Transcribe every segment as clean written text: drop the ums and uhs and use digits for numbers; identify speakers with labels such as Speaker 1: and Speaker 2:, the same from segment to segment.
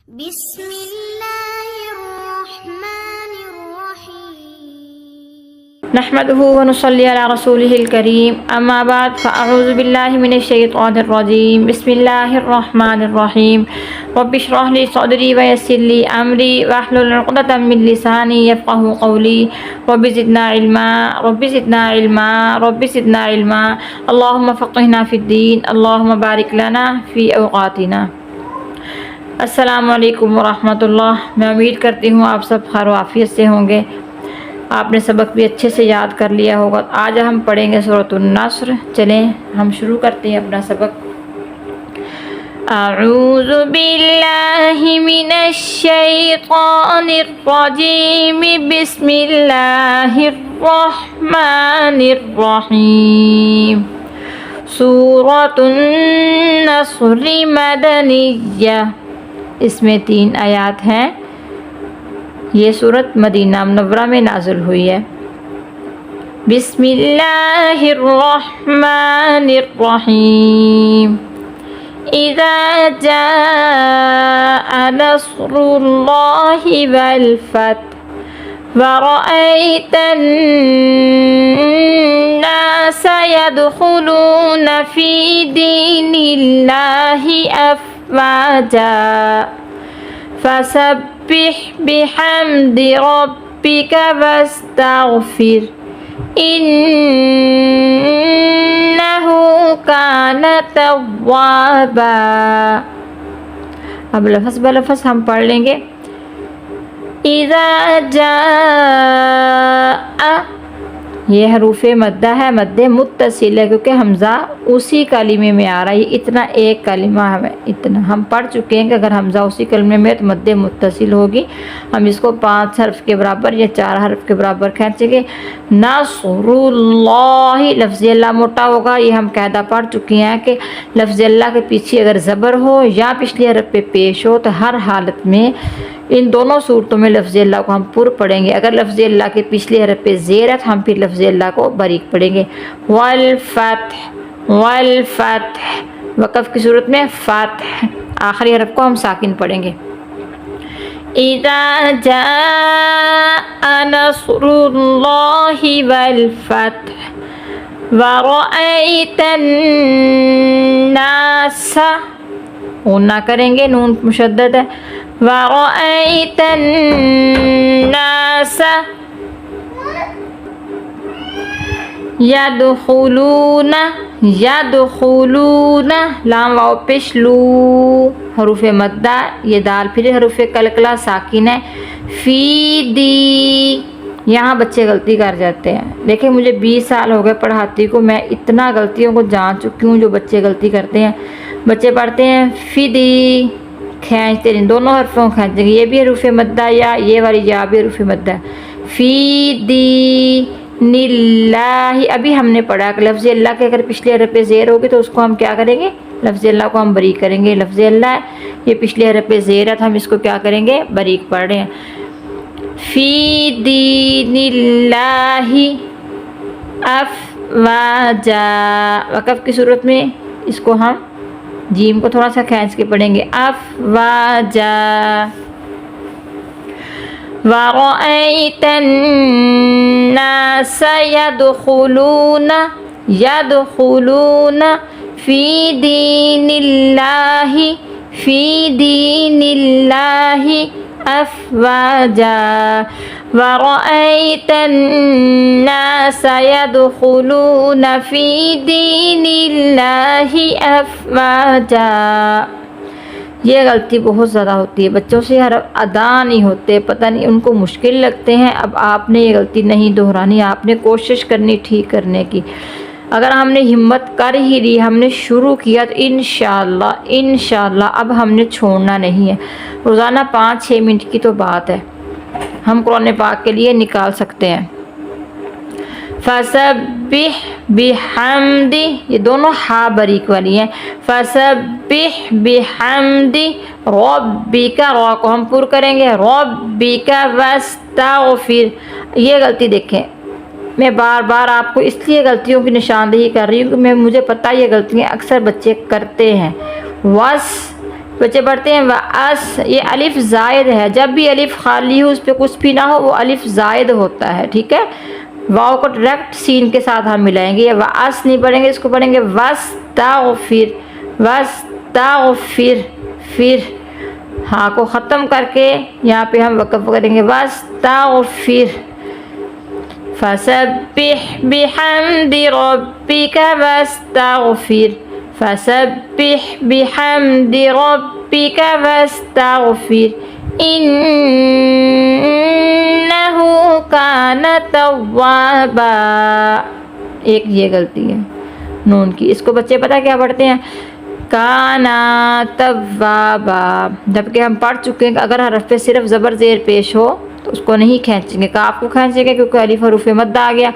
Speaker 1: बिस्मिल्लाहिर्रहमानिर्रहीम नहमदुहु व नुसल्ली अला रसूलिहिल करीम अम्मा बाद फ़अऊज़ु बिल्लाहि मिनश्शैतानिर्रजीम बिस्मिल्लाहिर्रहमानिर्रहीम रब्बि इश्रह ली सदरी व यस्सिर ली अमरी वहलुल उक़दतम मिन लिसानी यफ़क़हू क़ौली रब्बि ज़िदना इल्मा रब्बि ज़िदना इल्मा रब्बि ज़िदना इल्मा अल्लाहुम्मा फ़क़्हिना फ़िद्दीन अल्लाहुम्मा बारिक लना फ़ी औक़ातिना। अस्सलामु अलैकुम वरहमतुल्लाह। मैं उम्मीद करती हूँ आप सब खैर आफियत से होंगे। आपने सबक भी अच्छे से याद कर लिया होगा। आज हम पढ़ेंगे सूरतुन नस्र। चलें हम शुरू करते हैं अपना सबक। अऊज़ु बिल्लाहि मिनश शैतानिर रजीम बिस्मिल्लाहिर रहमानिर रहीम। सूरतुन नस्र मदनिय्या, इसमें 3 आयात हैं। ये सूरत मदीना मुनव्वरा में नाज़िल हुई है। बिस्मिल्लाहिर्रहमानिर्रहीम। इज़ा जाअ नस्रुल्लाहि वल फ़त्ह वरअयतन नास यदखुलून फ़ी दीनिल्लाहि अफ़वाजा फसब्बिह बिहम्दि रब्बिका वस्तग़फिर इन्नहु कान तव्वाबा। अब लफ्ज़ ब लफ्ज़ हम पढ़ लेंगे। इज़ा जाअ, ये हरूफ़े मद्दा है, मद्दे मुत्तसिल है क्योंकि हमज़ा उसी कलिमे में आ रहा है। इतना एक कलिमा है, इतना हम पढ़ चुके हैं कि अगर हमज़ा उसी कलिमे में तो मद्दे मुत्तसिल होगी। हम इसको 5 हर्फ के बराबर या 4 हर्फ के बराबर खींचेंगे। नस्रुल्लाहि, लफ्ज़ अल्लाह मोटा होगा। ये हम कायदा पढ़ चुके हैं कि लफ्ज़ अल्लाह के पीछे अगर ज़बर हो या पिछले हरफ पे पेश हो तो हर हालत में इन दोनों सूरतों में लफ्ज़ अल्लाह को हम पुर पढ़ेंगे। अगर लफ्ज़ अल्लाह के पिछले हरफ पे ज़ेर है तो हम फिर लफ्ज़ अल्लाह को बारीक पढ़ेंगे। वल फ़त्ह, वक़फ़ की सूरत में फ़त्ह, आखिरी हरफ को हम साकिन पढ़ेंगे। इज़ा जाअ नस्रुल्लाहि वल फ़त्ह वरअयतन नास, ना करेंगे, नून मुशद्दद है। वरअयतन नास यदखुलूना, लाम वाव पेश लू, हरूफ़े मद्दा, ये दाल फिर हरूफ़े कलकला साकिन है। फ़ी दी, यहाँ बच्चे गलती कर जाते हैं। देखिए मुझे 20 साल हो गए पढ़ाती को, मैं इतना गलतियों को जान चुकी हूँ जो बच्चे गलती करते हैं। बच्चे पढ़ते हैं फ़िदी, खींचते नहीं, दोनों हरफों खींचेंगे। ये भी हरूफ़े मद्दा या ये वाली या भी हरूफ़े मद्दा। फ़ी दी निल्लाहि, अभी हमने पढ़ा कि लफ्ज़ अल्लाह के अगर पिछले हरफ पे ज़ेर होगी तो उसको हम क्या करेंगे, लफ्ज़ अल्लाह को हम बरीक करेंगे। लफ्ज़ अल्लाह ये पिछले हरफ पे ज़ेर है तो हम इसको क्या करेंगे, बरीक पढ़ रहे हैं। फ़ी दीनिल्लाहि अफ़वाजा, वक़फ़ की सूरत में इसको हम जीम को थोड़ा सा खींच के पढ़ेंगे। अफ़वाजा वरअयतन नास यदखुलून फ़ी दीनिल्लाहि अफ़वाजा वरअयतन नास यदखुलून फ़ी दीनिल्लाहि अफ़वाजा। ये गलती बहुत ज़्यादा होती है, बच्चों से हरफ अदा नहीं होते, पता नहीं उनको मुश्किल लगते हैं। अब आपने ये गलती नहीं दोहरानी, आपने कोशिश करनी ठीक करने की। अगर हमने हिम्मत कर ही ली, हमने शुरू किया तो इंशाअल्लाह अब हमने छोड़ना नहीं है। रोज़ाना 5-6 मिनट की तो बात है, हम कुरान पाक के लिए निकाल सकते हैं। फसब्बिह बिहम्दी, ये दोनों हा बारीक वाली हैं। फसब्बिह बिहम्दी रब्बिका, रा को हम पुर करेंगे। रब्बिका वस्तग़फिर, ये गलती देखें, मैं बार बार आपको इसलिए गलतियों की निशानदेही कर रही हूँ कि मुझे पता है ये गलतियाँ अक्सर बच्चे करते हैं। वस बच्चे पढ़ते हैं वअस, ये अलिफ जायद है, जब भी अलिफ खाली हो उस पर कुछ भी ना हो वो अलिफ जायद होता है, ठीक है। वाव को डायरेक्ट सीन के साथ हम मिलाएंगे, ये वअस नहीं पढ़ेंगे, इसको पढ़ेंगे वस्ताग़फिर, वस्ताग़फिर, फिर हाँ को ख़त्म करके यहाँ पे हम वक़्फ़ करेंगे वस्ताग़फिर। फसब्बिह बिहम्दि रब्बिका वस्ताग़फिर, फसब्बिह बिहम्दि रब्बिका वस्ताग़फिर, इन्नहु कान तव्वाबा। एक ये गलती है नून की, इसको बच्चे पता क्या पढ़ते हैं, काना तव्वाबा। जबकि हम पढ़ चुके हैं कि अगर हरफ पे सिर्फ ज़बर ज़ेर पेश हो तो उसको नहीं खींचेंगे, काफ को खींचेंगे क्योंकि अलिफ हरूफ मद्द आ गया,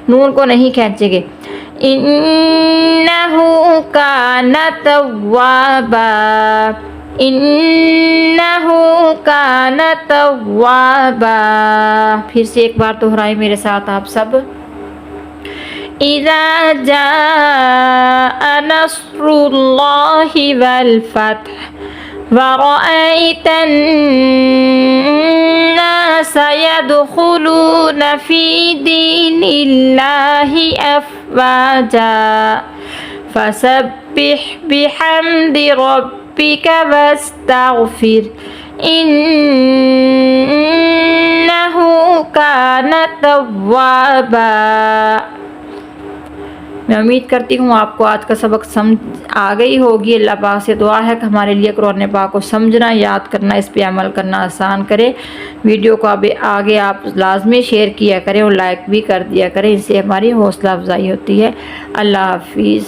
Speaker 1: नून को नहीं खींचेंगे। इन्नहु काना तव्वाबा, इन्नहु काना तव्वाबा। फिर से एक बार दोहराएं मेरे साथ आप सब। इज़ा जाअ नस्रुल्लाहि वल फत्ह वरअयतन नास यदखुलून फी दीनिल्लाहि अफ़वाजा फसब्बिह बिहम्दि रब्बिका वस्ताग़फिर, इन्नहु कान तव्वाबा। मैं उम्मीद करती हूँ आपको आज का सबक समझ आ गई होगी। अल्लाह पाक से दुआ है कि हमारे लिए कुरान पाक को समझना, याद करना, इस पे अमल करना आसान करे। वीडियो को आगे आप लाजमी शेयर किया करें और लाइक भी कर दिया करें, इससे हमारी हौसला अफजाई होती है। अल्लाह हाफिज़।